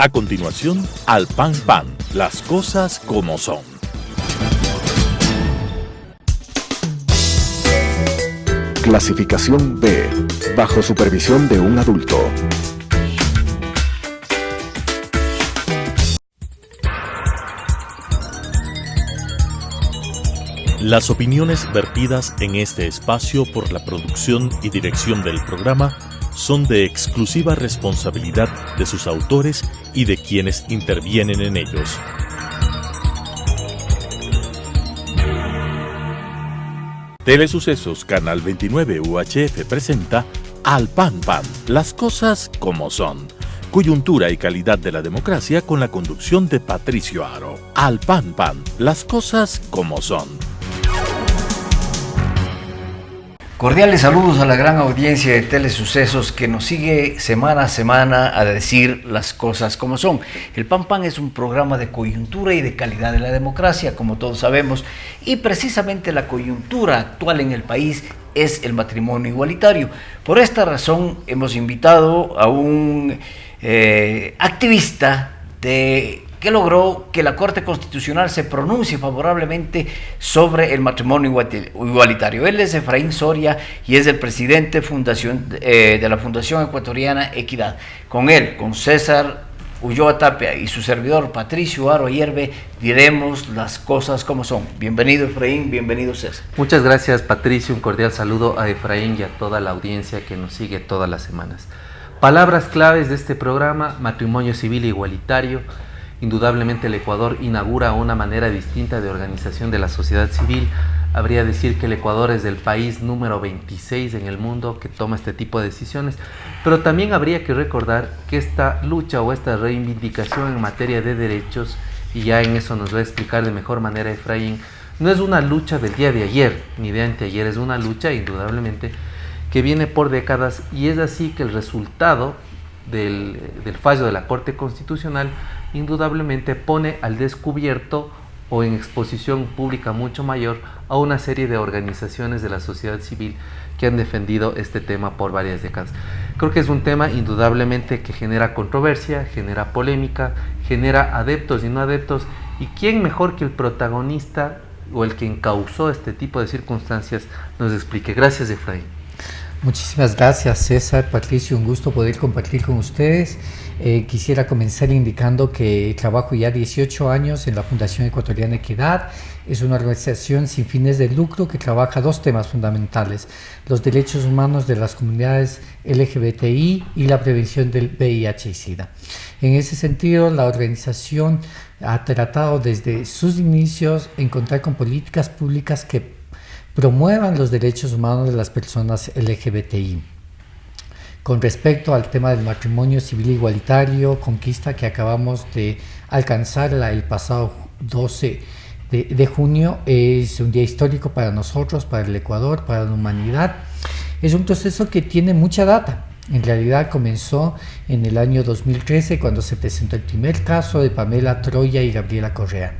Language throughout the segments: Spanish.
A continuación, Al Pan Pan, las cosas como son. Clasificación B, bajo supervisión de un adulto. Las opiniones vertidas en este espacio por la producción y dirección del programa son de exclusiva responsabilidad de sus autores y de quienes intervienen en ellos. Telesucesos Canal 29 UHF presenta Al Pan Pan, las cosas como son. Coyuntura y calidad de la democracia con la conducción de Patricio Aro. Al Pan Pan, las cosas como son. Cordiales saludos a la gran audiencia de Telesucesos que nos sigue semana a semana a decir las cosas como son. El Pan Pan es un programa de coyuntura y de calidad de la democracia, como todos sabemos, y precisamente la coyuntura actual en el país es el matrimonio igualitario. Por esta razón hemos invitado a un activista que logró que la Corte Constitucional se pronuncie favorablemente sobre el matrimonio igualitario. Él es Efraín Soria y es el presidente de la Fundación Ecuatoriana Equidad. Con él, con César Ulloa Tapia y su servidor Patricio Aro Hierve, diremos las cosas como son. Bienvenido Efraín, bienvenido César. Muchas gracias Patricio, un cordial saludo a Efraín y a toda la audiencia que nos sigue todas las semanas. Palabras claves de este programa: matrimonio civil igualitario. Indudablemente el Ecuador inaugura una manera distinta de organización de la sociedad civil. Habría decir que el Ecuador es el país número 26 en el mundo que toma este tipo de decisiones, pero también habría que recordar que esta lucha o esta reivindicación en materia de derechos, y ya en eso nos va a explicar de mejor manera Efraín, no es una lucha del día de ayer ni de anteayer, es una lucha indudablemente que viene por décadas, y es así que el resultado del fallo de la Corte Constitucional indudablemente pone al descubierto o en exposición pública mucho mayor a una serie de organizaciones de la sociedad civil que han defendido este tema por varias décadas. Creo que es un tema indudablemente que genera controversia, genera polémica, genera adeptos y no adeptos, y quién mejor que el protagonista o el que encauzó este tipo de circunstancias nos explique. Gracias, Efraín. Muchísimas gracias César, Patricio, un gusto poder compartir con ustedes. Quisiera comenzar indicando que trabajo ya 18 años en la Fundación Ecuatoriana Equidad. Es una organización sin fines de lucro que trabaja dos temas fundamentales: los derechos humanos de las comunidades LGBTI y la prevención del VIH y SIDA. En ese sentido, la organización ha tratado desde sus inicios encontrar con políticas públicas que promuevan los derechos humanos de las personas LGBTI. Con respecto al tema del matrimonio civil igualitario, conquista que acabamos de alcanzar el pasado 12 de junio, es un día histórico para nosotros, para el Ecuador, para la humanidad. Es un proceso que tiene mucha data. En realidad comenzó en el año 2013 cuando se presentó el primer caso de Pamela Troya y Gabriela Correa.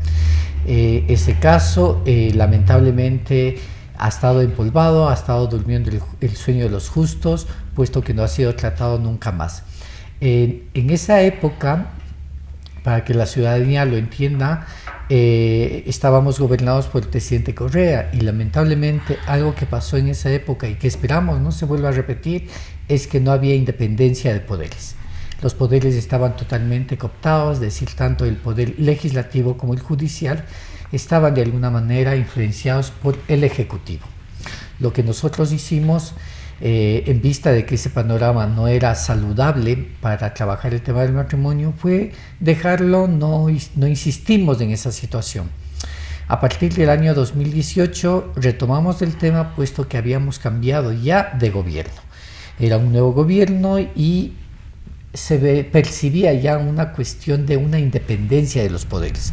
Ese caso lamentablemente ha estado empolvado, ha estado durmiendo el sueño de los justos, puesto que no ha sido tratado nunca más. En esa época, para que la ciudadanía lo entienda, estábamos gobernados por el presidente Correa, y lamentablemente algo que pasó en esa época y que esperamos no se vuelva a repetir es que no había independencia de poderes. Los poderes estaban totalmente cooptados, es decir, tanto el poder legislativo como el judicial estaban de alguna manera influenciados por el Ejecutivo. Lo que nosotros hicimos, en vista de que ese panorama no era saludable para trabajar el tema del matrimonio, fue dejarlo, no insistimos en esa situación. A partir del año 2018 retomamos el tema, puesto que habíamos cambiado ya de gobierno. Era un nuevo gobierno y percibía ya una cuestión de una independencia de los poderes.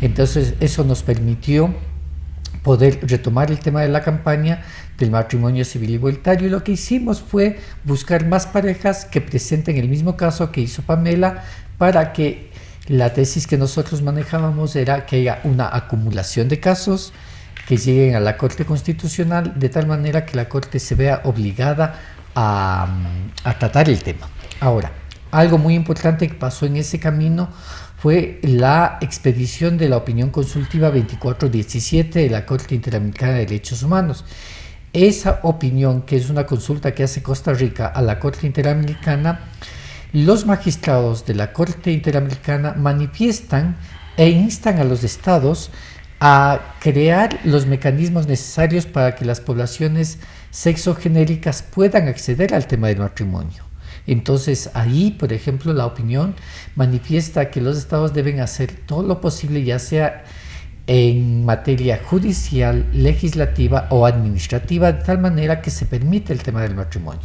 Entonces eso nos permitió poder retomar el tema de la campaña del matrimonio civil igualitario, y lo que hicimos fue buscar más parejas que presenten el mismo caso que hizo Pamela, para que la tesis que nosotros manejábamos era que haya una acumulación de casos que lleguen a la Corte Constitucional, de tal manera que la Corte se vea obligada a tratar el tema. Ahora, algo muy importante que pasó en ese camino fue la expedición de la opinión consultiva 2417 de la Corte Interamericana de Derechos Humanos. Esa opinión, que es una consulta que hace Costa Rica a la Corte Interamericana, los magistrados de la Corte Interamericana manifiestan e instan a los estados a crear los mecanismos necesarios para que las poblaciones sexogenéricas puedan acceder al tema del matrimonio. Entonces ahí, por ejemplo, la opinión manifiesta que los estados deben hacer todo lo posible, ya sea en materia judicial, legislativa o administrativa, de tal manera que se permite el tema del matrimonio.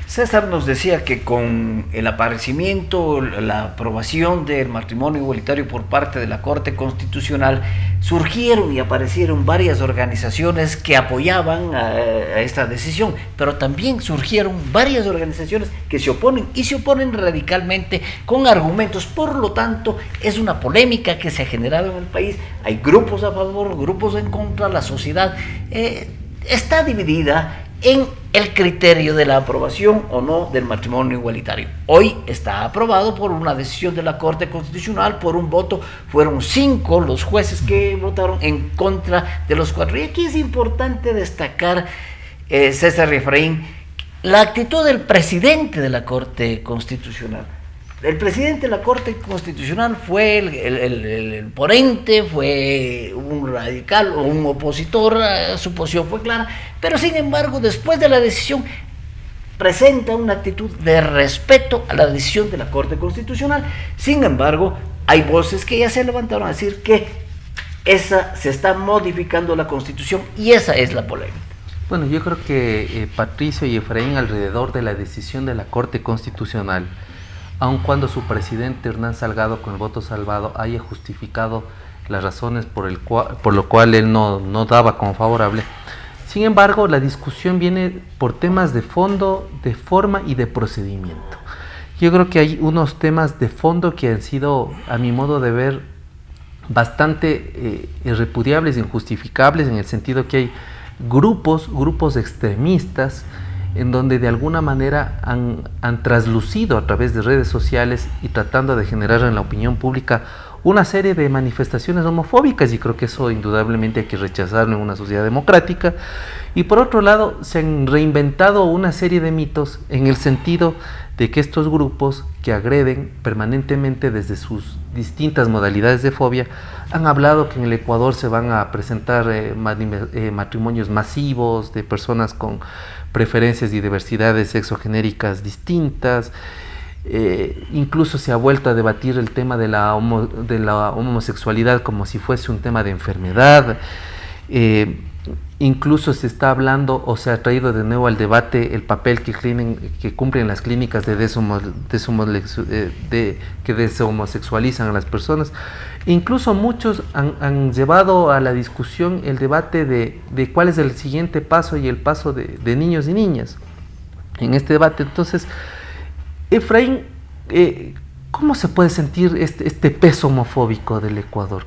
César nos decía que con el aparecimiento, la aprobación del matrimonio igualitario por parte de la Corte Constitucional, surgieron y aparecieron varias organizaciones que apoyaban a esta decisión, pero también surgieron varias organizaciones que se oponen y se oponen radicalmente con argumentos. Por lo tanto, es una polémica que se ha generado en el país. Hay grupos a favor, grupos en contra. La sociedad está dividida en el criterio de la aprobación o no del matrimonio igualitario. Hoy está aprobado por una decisión de la Corte Constitucional, por un voto. Fueron 5 los jueces que votaron en contra de los 4. Y aquí es importante destacar, César y Efraín, la actitud del presidente de la Corte Constitucional. El presidente de la Corte Constitucional fue el ponente, fue un radical o un opositor, su posición fue clara, pero sin embargo, después de la decisión, presenta una actitud de respeto a la decisión de la Corte Constitucional. Sin embargo, hay voces que ya se levantaron a decir que se está modificando la Constitución, y esa es la polémica. Bueno, yo creo que Patricio y Efraín, alrededor de la decisión de la Corte Constitucional, aun cuando su presidente Hernán Salgado, con el voto salvado, haya justificado las razones por lo cual él no daba como favorable, sin embargo, la discusión viene por temas de fondo, de forma y de procedimiento. Yo creo que hay unos temas de fondo que han sido, a mi modo de ver, bastante irrepudiables, injustificables, en el sentido que hay grupos extremistas en donde de alguna manera han traslucido a través de redes sociales y tratando de generar en la opinión pública una serie de manifestaciones homofóbicas, y creo que eso indudablemente hay que rechazarlo en una sociedad democrática. Y por otro lado, se han reinventado una serie de mitos en el sentido de que estos grupos que agreden permanentemente desde sus distintas modalidades de fobia han hablado que en el Ecuador se van a presentar matrimonios masivos de personas con preferencias y diversidades sexogenéricas distintas. Incluso se ha vuelto a debatir el tema de la homosexualidad como si fuese un tema de enfermedad. Incluso se está hablando, o se ha traído de nuevo al debate el papel que cumplen las clínicas que deshomosexualizan a las personas. Incluso muchos han llevado a la discusión el debate de cuál es el siguiente paso y el paso de niños y niñas en este debate. Entonces, Efraín, ¿cómo se puede sentir este peso homofóbico del Ecuador?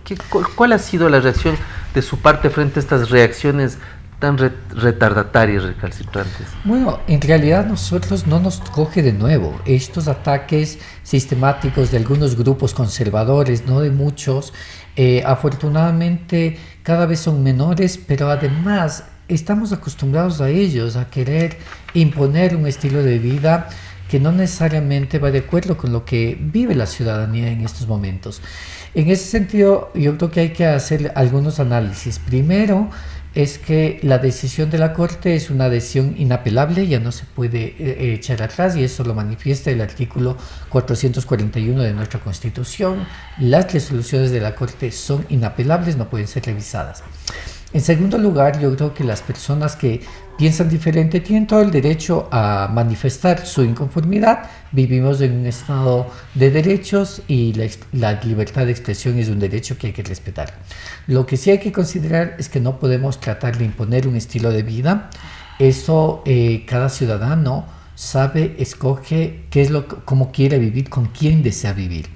¿Cuál ha sido la reacción de su parte frente a estas reacciones tan retardatarias, recalcitrantes? Bueno, en realidad nosotros no nos coge de nuevo estos ataques sistemáticos de algunos grupos conservadores, no de muchos. Afortunadamente cada vez son menores, pero además estamos acostumbrados a ellos, a querer imponer un estilo de vida que no necesariamente va de acuerdo con lo que vive la ciudadanía en estos momentos. En ese sentido, yo creo que hay que hacer algunos análisis. Primero, es que la decisión de la Corte es una decisión inapelable, ya no se puede echar atrás, y eso lo manifiesta el artículo 441 de nuestra Constitución. Las resoluciones de la Corte son inapelables, no pueden ser revisadas. En segundo lugar, yo creo que las personas que piensan diferente tienen todo el derecho a manifestar su inconformidad. Vivimos en un estado de derechos y la libertad de expresión es un derecho que hay que respetar. Lo que sí hay que considerar es que no podemos tratar de imponer un estilo de vida. Eso cada ciudadano sabe, escoge cómo quiere vivir, con quién desea vivir.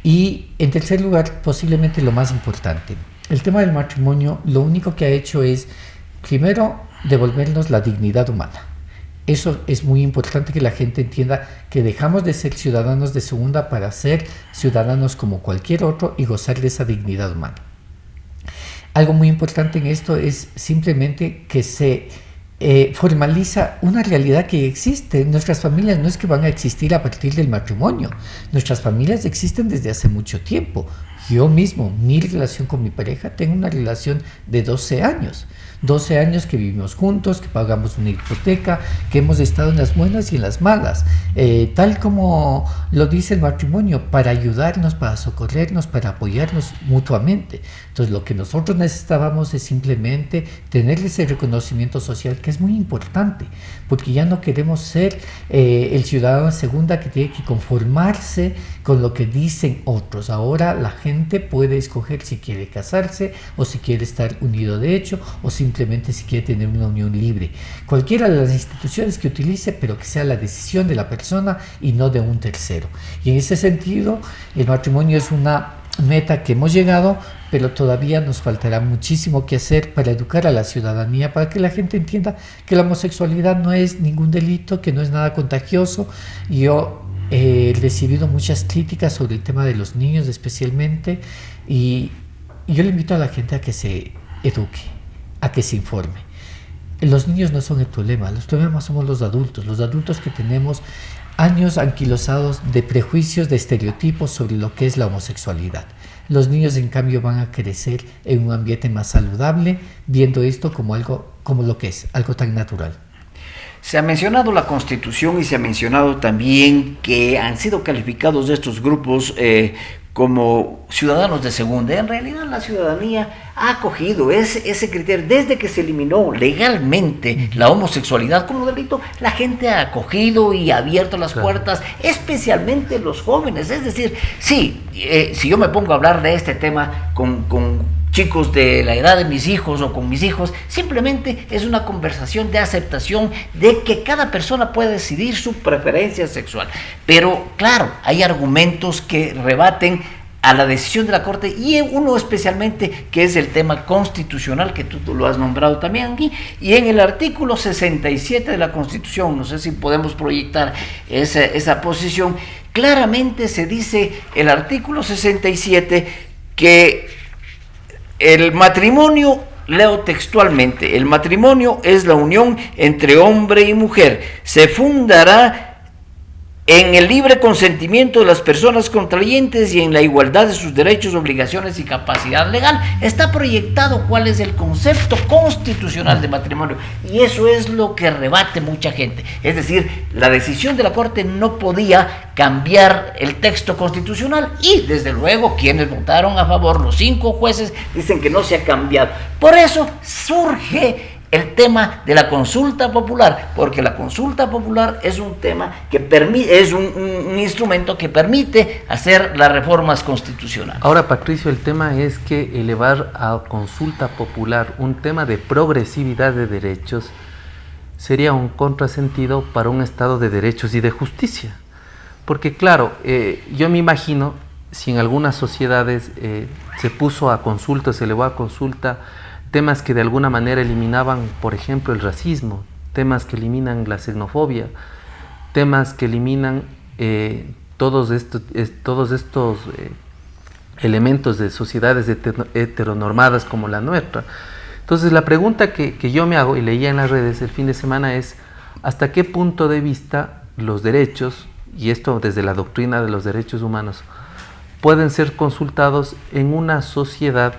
Y en tercer lugar, posiblemente lo más importante, el tema del matrimonio lo único que ha hecho es, primero, devolvernos la dignidad humana. Eso es muy importante que la gente entienda, que dejamos de ser ciudadanos de segunda para ser ciudadanos como cualquier otro y gozar de esa dignidad humana. Algo muy importante en esto es simplemente que se formaliza una realidad que existe. Nuestras familias no es que van a existir a partir del matrimonio, nuestras familias existen desde hace mucho tiempo. Yo mismo, mi relación con mi pareja, tengo una relación de 12 años. 12 años que vivimos juntos, que pagamos una hipoteca, que hemos estado en las buenas y en las malas, tal como lo dice el matrimonio, para ayudarnos, para socorrernos, para apoyarnos mutuamente. Entonces lo que nosotros necesitábamos es simplemente tener ese reconocimiento social, que es muy importante, porque ya no queremos ser el ciudadano de segunda que tiene que conformarse con lo que dicen otros. Ahora la gente puede escoger si quiere casarse o si quiere estar unido de hecho o simplemente si quiere tener una unión libre. Cualquiera de las instituciones que utilice, pero que sea la decisión de la persona y no de un tercero. Y en ese sentido, el matrimonio es una meta que hemos llegado, pero todavía nos faltará muchísimo que hacer para educar a la ciudadanía, para que la gente entienda que la homosexualidad no es ningún delito, que no es nada contagioso. Yo he recibido muchas críticas sobre el tema de los niños especialmente, y yo le invito a la gente a que se eduque, a que se informe. Los niños no son el problema, los problemas somos los adultos que tenemos años anquilosados de prejuicios, de estereotipos sobre lo que es la homosexualidad. Los niños, en cambio, van a crecer en un ambiente más saludable, viendo esto como algo, como lo que es, algo tan natural. Se ha mencionado la Constitución y se ha mencionado también que han sido calificados estos grupos como ciudadanos de segunda. En realidad la ciudadanía ha acogido ese criterio. Desde que se eliminó legalmente la homosexualidad como delito, la gente ha acogido y ha abierto las puertas, especialmente los jóvenes. Es decir, sí, si yo me pongo a hablar de este tema con chicos de la edad de mis hijos o con mis hijos, simplemente es una conversación de aceptación de que cada persona puede decidir su preferencia sexual. Pero claro, hay argumentos que rebaten a la decisión de la Corte, y uno especialmente que es el tema constitucional, que tú lo has nombrado también aquí, y en el artículo 67 de la Constitución, no sé si podemos proyectar esa posición, claramente se dice el artículo 67 que el matrimonio, leo textualmente, el matrimonio es la unión entre hombre y mujer, se fundará en el libre consentimiento de las personas contrayentes y en la igualdad de sus derechos, obligaciones y capacidad legal. Está proyectado cuál es el concepto constitucional de matrimonio, y eso es lo que rebate mucha gente. Es decir, la decisión de la Corte no podía cambiar el texto constitucional, y desde luego quienes votaron a favor, los 5 jueces, dicen que no se ha cambiado. Por eso surge el tema de la consulta popular, porque la consulta popular es un tema que permite, es un instrumento que permite hacer las reformas constitucionales. Ahora, Patricio, el tema es que elevar a consulta popular un tema de progresividad de derechos sería un contrasentido para un Estado de derechos y de justicia. Porque claro, yo me imagino si en algunas sociedades se puso a consulta, se elevó a consulta temas que de alguna manera eliminaban, por ejemplo, el racismo, temas que eliminan la xenofobia, temas que eliminan todos estos elementos de sociedades heteronormadas como la nuestra. Entonces la pregunta que yo me hago, y leía en las redes el fin de semana, es ¿hasta qué punto de vista los derechos, y esto desde la doctrina de los derechos humanos, pueden ser consultados en una sociedad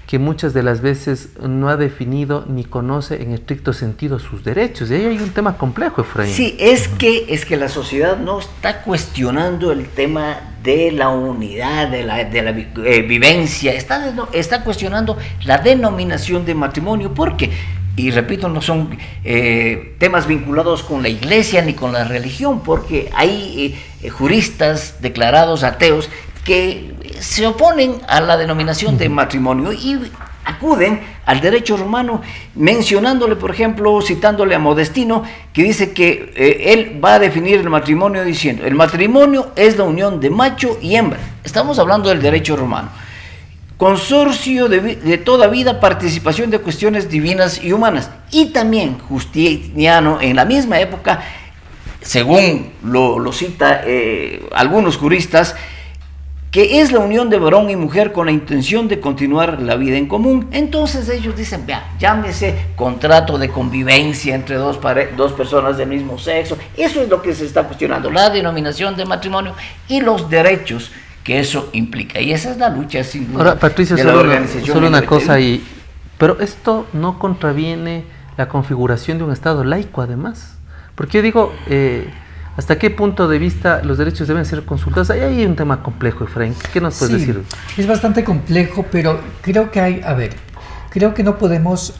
que muchas de las veces no ha definido ni conoce en estricto sentido sus derechos? Y ahí hay un tema complejo, Efraín. Sí, es que la sociedad no está cuestionando el tema de la unidad, de la vivencia, está cuestionando la denominación de matrimonio, porque, y repito, no son temas vinculados con la iglesia ni con la religión, porque hay juristas declarados ateos que se oponen a la denominación de matrimonio y acuden al derecho romano, mencionándole, por ejemplo, citándole a Modestino, que dice que él va a definir el matrimonio diciendo: el matrimonio es la unión de macho y hembra. Estamos hablando del derecho romano. consorcio de toda vida, participación de cuestiones divinas y humanas. Y también Justiniano, en la misma época, según lo cita algunos juristas, que es la unión de varón y mujer con la intención de continuar la vida en común. Entonces ellos dicen, vea, llámese contrato de convivencia entre dos personas del mismo sexo. Eso es lo que se está cuestionando, la denominación de matrimonio y los derechos que eso implica. Y esa es la lucha, sin duda. Ahora, Patricio, de la organización solo una LGBTI. cosa, pero esto no contraviene la configuración de un Estado laico, además. Porque yo digo, ¿hasta qué punto de vista los derechos deben ser consultados? Ahí hay un tema complejo, Efraín. ¿Qué nos puedes decir? Es bastante complejo, pero creo que creo que no podemos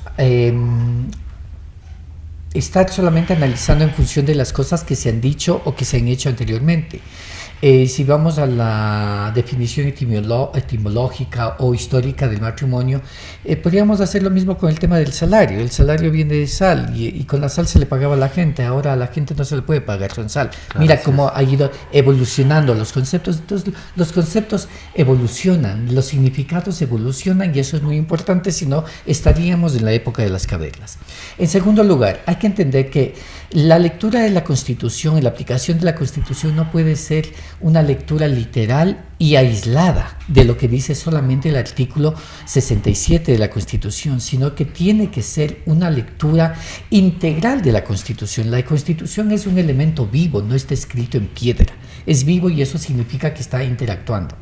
estar solamente analizando en función de las cosas que se han dicho o que se han hecho anteriormente. Si vamos a la definición etimológica o histórica del matrimonio, podríamos hacer lo mismo con el tema del salario. El salario viene de sal y con la sal se le pagaba a la gente. Ahora a la gente no se le puede pagar con sal. Mira cómo ha ido evolucionando los conceptos. Entonces, los conceptos evolucionan, los significados evolucionan y eso es muy importante, si no estaríamos en la época de las cavernas. En segundo lugar, hay que entender que la lectura de la Constitución y la aplicación de la Constitución no puede ser una lectura literal y aislada de lo que dice solamente el artículo 67 de la Constitución, sino que tiene que ser una lectura integral de la Constitución. La Constitución es un elemento vivo, no está escrito en piedra, es vivo y eso significa que está interactuando.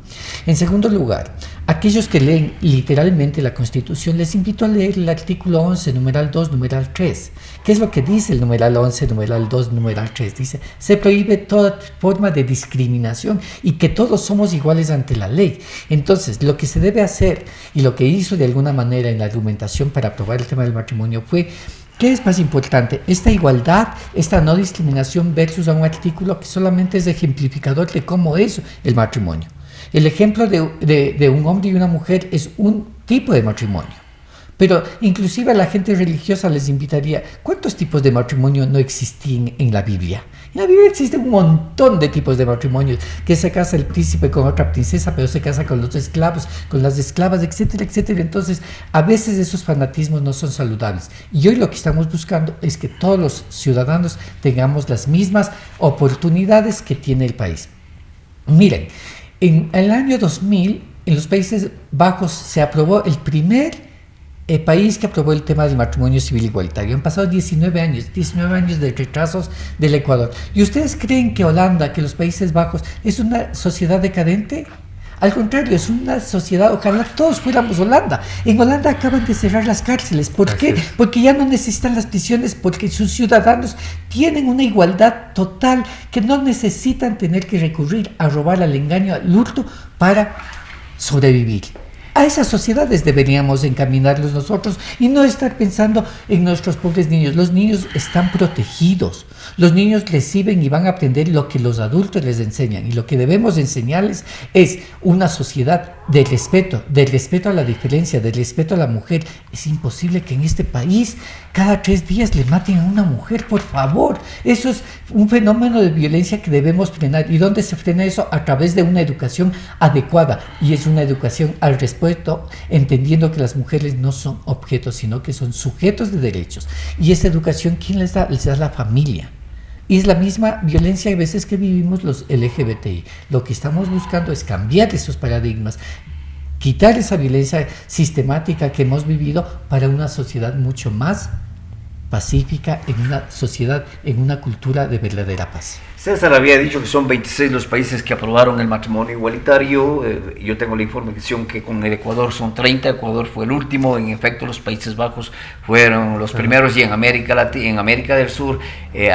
En segundo lugar, aquellos que leen literalmente la Constitución, les invito a leer el artículo 11, numeral 2, numeral 3. ¿Qué es lo que dice el numeral 11, numeral 2, numeral 3? Dice, se prohíbe toda forma de discriminación y que todos somos iguales ante la ley. Entonces, lo que se debe hacer y lo que hizo de alguna manera en la argumentación para aprobar el tema del matrimonio fue, ¿qué es más importante? Esta igualdad, esta no discriminación versus a un artículo que solamente es ejemplificador de cómo es el matrimonio. El ejemplo de un hombre y una mujer es un tipo de matrimonio. Pero inclusive a la gente religiosa les invitaría, ¿cuántos tipos de matrimonio no existían en la Biblia? En la Biblia existe un montón de tipos de matrimonios, que se casa el príncipe con otra princesa, pero se casa con los esclavos, con las esclavas, etcétera, etcétera. Entonces, a veces esos fanatismos no son saludables. Y hoy lo que estamos buscando es que todos los ciudadanos tengamos las mismas oportunidades que tiene el país. Miren, en el año 2000, en los Países Bajos se aprobó el primer país que aprobó el tema del matrimonio civil igualitario. Han pasado 19 años de retrasos del Ecuador. ¿Y ustedes creen que Holanda, que los Países Bajos, es una sociedad decadente? Al contrario, es una sociedad, ojalá todos fuéramos Holanda. En Holanda acaban de cerrar las cárceles. ¿Por qué? Porque ya no necesitan las prisiones, porque sus ciudadanos tienen una igualdad total, que no necesitan tener que recurrir a robar, al engaño, al hurto para sobrevivir. A esas sociedades deberíamos encaminarlos nosotros y no estar pensando en nuestros pobres niños. Los niños están protegidos. Los niños reciben y van a aprender lo que los adultos les enseñan. Y lo que debemos enseñarles es una sociedad de respeto a la diferencia, de respeto a la mujer. Es imposible que en este país cada 3 días le maten a una mujer, por favor. Eso es un fenómeno de violencia que debemos frenar. ¿Y dónde se frena eso? A través de una educación adecuada. Y es una educación al respeto, entendiendo que las mujeres no son objetos, sino que son sujetos de derechos. Y esa educación, ¿quién les da? Les da la familia. Y es la misma violencia a veces que vivimos los LGBTI. Lo que estamos buscando es cambiar esos paradigmas, quitar esa violencia sistemática que hemos vivido para una sociedad mucho más pacífica, en una sociedad, en una cultura de verdadera paz. César había dicho que son 26 los países que aprobaron el matrimonio igualitario. Yo tengo la información que con el Ecuador son 30, Ecuador fue el último. En efecto, los Países Bajos fueron los primeros, y en América del Sur,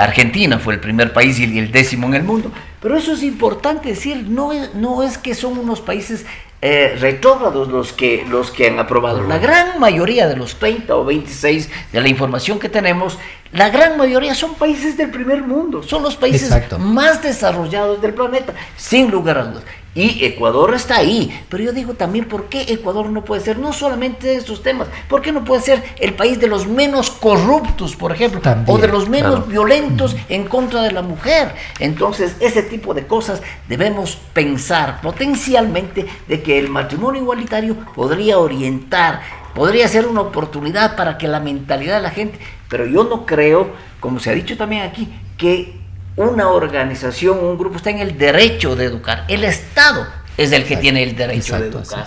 Argentina fue el primer país y el 10º en el mundo. Pero eso es importante decir, no es que son unos países retrógrados los que han aprobado. La gran mayoría de los 30 o 26 de la información que tenemos, la gran mayoría son países del primer mundo, son los países más desarrollados del planeta, sin lugar a dudas. Y Ecuador está ahí, pero yo digo también, ¿por qué Ecuador no puede ser, no solamente de estos temas, por qué no puede ser el país de los menos corruptos, por ejemplo, también, o de los menos claro, violentos en contra de la mujer? Entonces, ese tipo de cosas debemos pensar potencialmente de que el matrimonio igualitario podría orientar, podría ser una oportunidad para que la mentalidad de la gente, pero yo no creo, como se ha dicho también aquí, que una organización, un grupo está en el derecho de educar. El Estado es el que tiene el derecho de educar.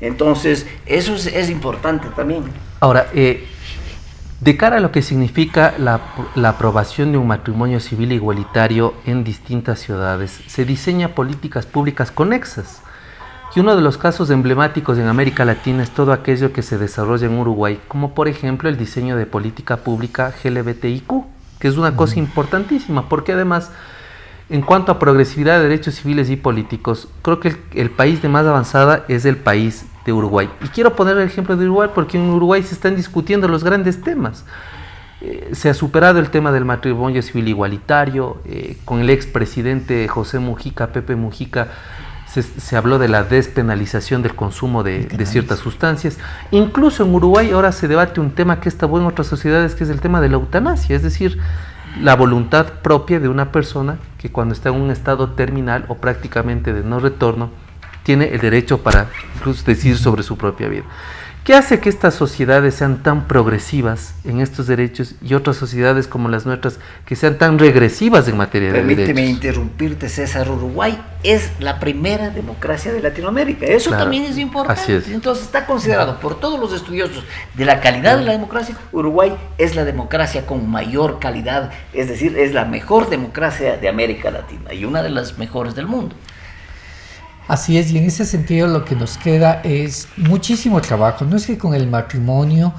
Entonces, eso es importante también. Ahora, de cara a lo que significa la aprobación de un matrimonio civil igualitario en distintas ciudades, se diseñan políticas públicas conexas. Y uno de los casos emblemáticos en América Latina es todo aquello que se desarrolla en Uruguay, como por ejemplo el diseño de política pública LGBTIQ, que es una cosa importantísima, porque además, en cuanto a progresividad de derechos civiles y políticos, creo que el país de más avanzada es el país de Uruguay. Y quiero poner el ejemplo de Uruguay porque en Uruguay se están discutiendo los grandes temas. Se ha superado el tema del matrimonio civil igualitario, con el expresidente José Mujica, Pepe Mujica, se habló de la despenalización del consumo de ciertas sustancias. Incluso en Uruguay ahora se debate un tema que está bueno en otras sociedades, que es el tema de la eutanasia, es decir, la voluntad propia de una persona que cuando está en un estado terminal o prácticamente de no retorno, tiene el derecho para incluso decidir sobre su propia vida. ¿Qué hace que estas sociedades sean tan progresivas en estos derechos y otras sociedades como las nuestras que sean tan regresivas en materia de derechos? Permíteme interrumpirte, César. Uruguay es la primera democracia de Latinoamérica. Eso claro, también es importante. así es. Entonces está considerado por todos los estudiosos de la calidad de la democracia. Uruguay es la democracia con mayor calidad, es decir, es la mejor democracia de América Latina y una de las mejores del mundo. Así es, y en ese sentido lo que nos queda es muchísimo trabajo. No es que con el matrimonio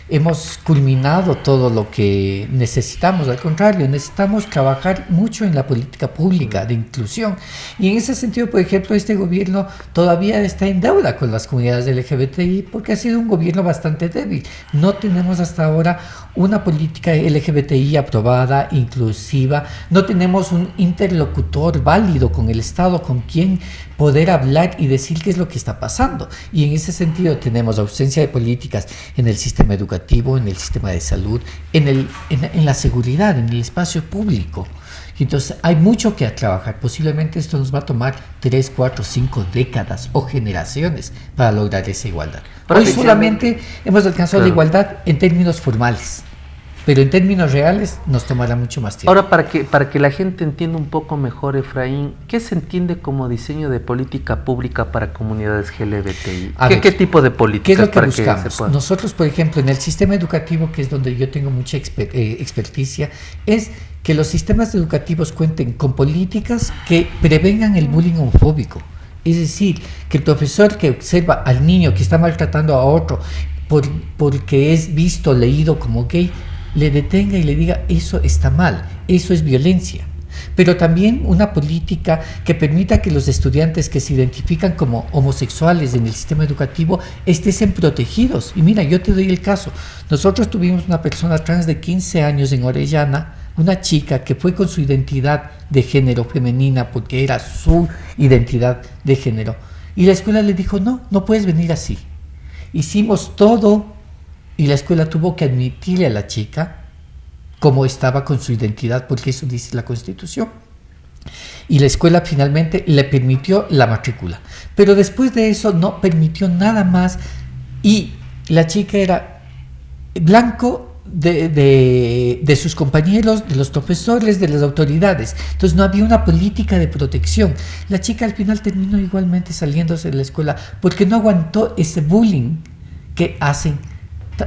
hemos culminado todo lo que necesitamos, al contrario, necesitamos trabajar mucho en la política pública de inclusión. Y en ese sentido, por ejemplo, este gobierno todavía está en deuda con las comunidades LGBTI porque ha sido un gobierno bastante débil. No tenemos hasta ahora una política LGBTI aprobada, inclusiva, no tenemos un interlocutor válido con el Estado con quien poder hablar y decir qué es lo que está pasando. Y en ese sentido tenemos ausencia de políticas en el sistema educativo, en el sistema de salud, en la seguridad, en el espacio público. Entonces hay mucho que trabajar. Posiblemente esto nos va a tomar 3, 4, 5 décadas o generaciones para lograr esa igualdad. Hoy solamente hemos alcanzado la igualdad en términos formales, pero en términos reales nos tomará mucho más tiempo. Ahora, para que la gente entienda un poco mejor, Efraín, ¿qué se entiende como diseño de política pública para comunidades LGBTI? ¿Qué tipo de políticas? ¿Qué es lo que buscamos? Nosotros, por ejemplo, en el sistema educativo, que es donde yo tengo mucha experticia, es que los sistemas educativos cuenten con políticas que prevengan el bullying homofóbico. Es decir, que el profesor que observa al niño que está maltratando a otro porque es visto, leído como gay, le detenga y le diga, eso está mal, eso es violencia. Pero también una política que permita que los estudiantes que se identifican como homosexuales en el sistema educativo estén protegidos. Y mira, yo te doy el caso. Nosotros tuvimos una persona trans de 15 años en Orellana, una chica que fue con su identidad de género femenina porque era su identidad de género. Y la escuela le dijo, no puedes venir así. Hicimos todo y la escuela tuvo que admitirle a la chica como estaba con su identidad, porque eso dice la Constitución. Y la escuela finalmente le permitió la matrícula. Pero después de eso no permitió nada más y la chica era blanco de sus compañeros, de los profesores, de las autoridades. Entonces no había una política de protección. La chica al final terminó igualmente saliéndose de la escuela porque no aguantó ese bullying que hacen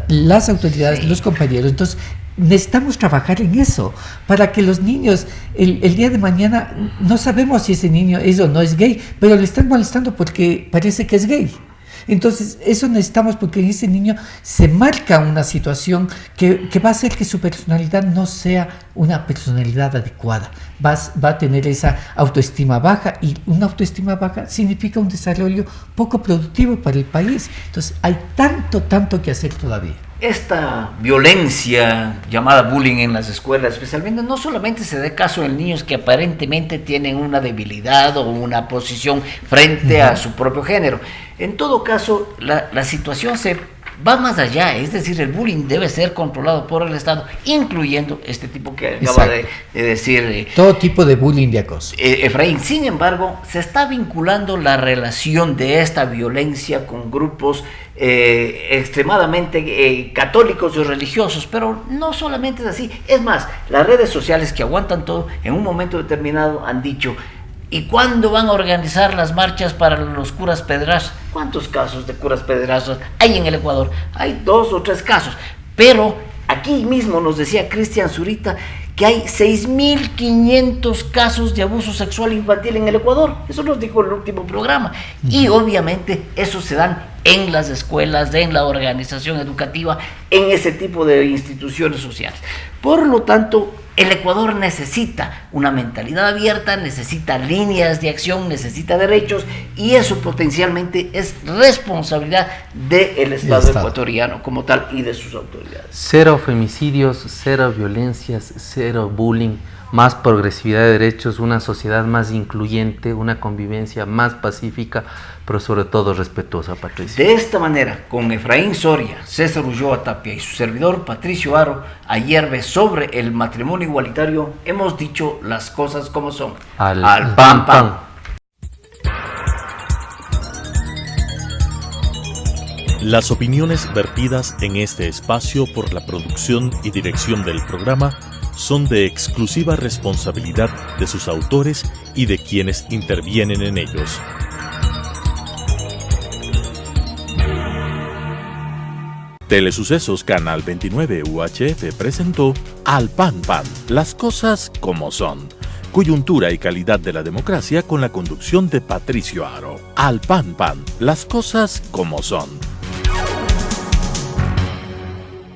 las autoridades, los compañeros. Entonces necesitamos trabajar en eso para que los niños el día de mañana, no sabemos si ese niño es o no es gay, pero le están molestando porque parece que es gay. Entonces, eso necesitamos porque en ese niño se marca una situación que va a hacer que su personalidad no sea una personalidad adecuada. Va a tener esa autoestima baja, y una autoestima baja significa un desarrollo poco productivo para el país. Entonces, hay tanto que hacer todavía. Esta violencia llamada bullying en las escuelas, especialmente, no solamente se da caso en niños que aparentemente tienen una debilidad o una posición frente a su propio género. En todo caso, la situación se va más allá, es decir, el bullying debe ser controlado por el Estado, incluyendo este tipo que acaba de decir. Todo tipo de bullying, de acoso. Efraín, sin embargo, se está vinculando la relación de esta violencia con grupos extremadamente católicos y religiosos, pero no solamente es así. Es más, las redes sociales que aguantan todo, en un momento determinado han dicho: ¿y cuándo van a organizar las marchas para los curas pederastas? ¿Cuántos casos de curas pederastas hay en el Ecuador? Hay 2 o 3 casos, pero aquí mismo nos decía Cristian Zurita que hay 6.500 casos de abuso sexual infantil en el Ecuador. Eso nos dijo el último programa. Y obviamente eso se dan en las escuelas, en la organización educativa, en ese tipo de instituciones sociales. Por lo tanto, el Ecuador necesita una mentalidad abierta, necesita líneas de acción, necesita derechos, y eso potencialmente es responsabilidad del Estado ecuatoriano como tal y de sus autoridades. 0 femicidios, 0 violencias, 0 bullying, más progresividad de derechos, una sociedad más incluyente, una convivencia más pacífica, pero sobre todo respetuosa, Patricia. De esta manera, con Efraín Soria, César Ulloa Tapia y su servidor Patricio Aro, ayer sobre el matrimonio igualitario, hemos dicho las cosas como son. Al pan, pan. Las opiniones vertidas en este espacio por la producción y dirección del programa son de exclusiva responsabilidad de sus autores y de quienes intervienen en ellos. Telesucesos Canal 29 UHF presentó Al Pan Pan, las cosas como son. Coyuntura y calidad de la democracia con la conducción de Patricio Aro. Al Pan Pan, las cosas como son.